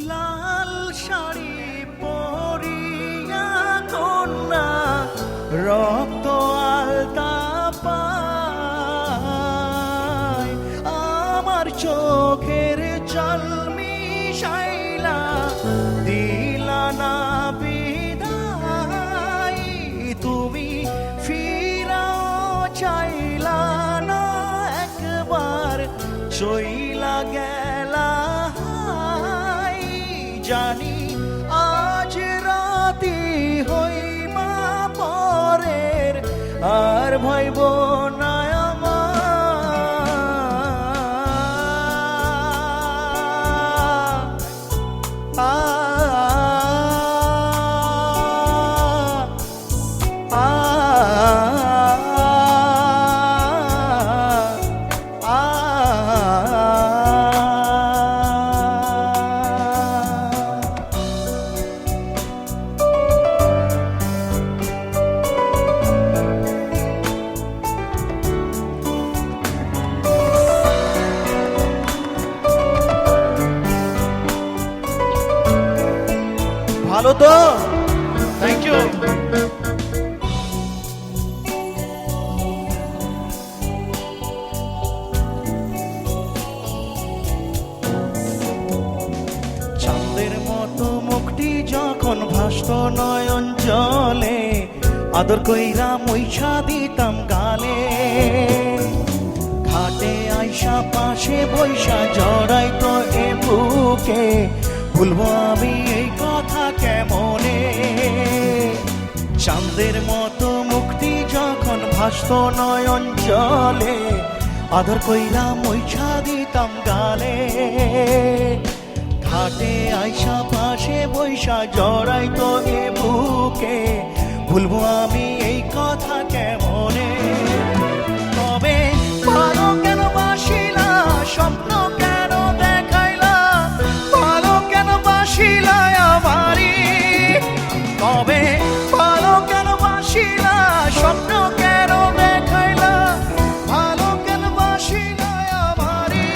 লাল শাড়ি পরিয়া কন্যা রক্ত আলতা পায় আমার চোখের জল মিশাইলা দিলা না বিদায় তুমি ফিরাও চাইলা না একবার চইলা গেলা জানি আজ রাতি হইমা পরের আর ভাইব না ভালো তো থ্যাংক ইউ চাঁদের মতো মুখটি যখন ভাসত নয়ন জলে আদর কইরা মুইছা দিতাম গালে ঘাটে আইসা পাশে বৈশা জড়াইতো এ বুকে ভুলবো আমি এই কথা কেমনে চাঁদের মতো মুক্তি যখন ভাসত নয়ন জলে আদর কইরা মুইছা দিতাম গালে ঘাটে আইসা পাশে বৈশা জড়াইতো এ বুকে ভুলবো আমি এই কথা কেমনে তবে ভালো কেন বাসিলা স্বপ্ন কেন দেখাইলা ভালো কেন বাসিলা আমারি তবে ভালো কেন বাসিলা স্বপ্ন কেন দেখাইলা ভালো কেন বাসিলা আমারি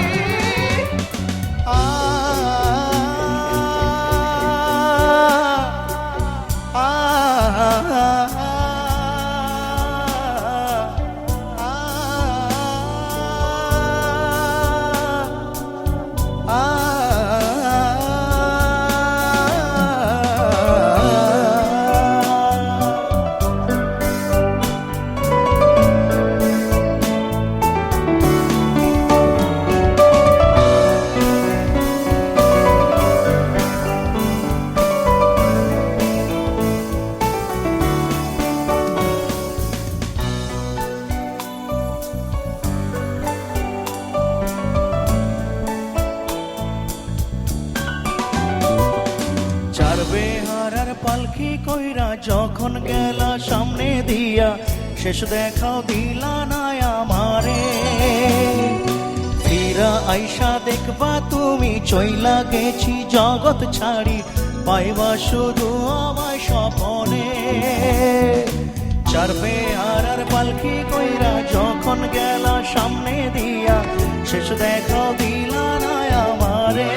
বেহারার পালকি কইরা যখন গেলা সামনে দিয়া শেষ দেখাও দিলা না আমারে ফিরা আইসা দেখবা তুমি চইলা গেছি জগৎ ছাড়ি পাইবা শুধু আমায় স্বপনে চার বেহারার পালকি কইরা যখন গেলা সামনে দিয়া শেষ দেখাও দিলা না আমারে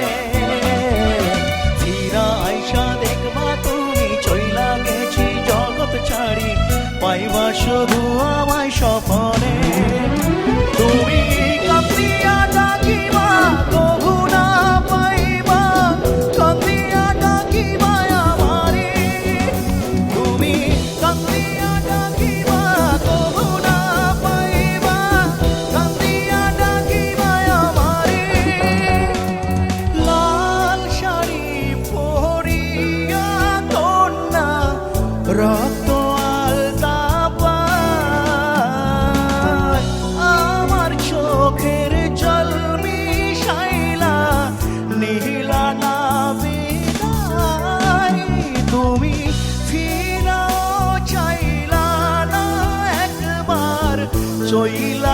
আইসা দেখবা তুমি চইলা গেছি জগৎ ছাড়ি পাইবা শুধু আমায় স্বপনে তুমি কাঁদিয়া ডাকিবা কভু না পাইবা কাঁদিয়া ডাকিবা আমারে তুমি কাঁদিয়া ডাকিবা কভু না পাইবা কাঁদিয়া ডাকিবা আমারে লাল শাড়ি রক্ত আলতা পায় আমার চোখের জল মিশাইলা নীলা না বিদায় তুমি ফিরাও চাইলা না একবার চইলা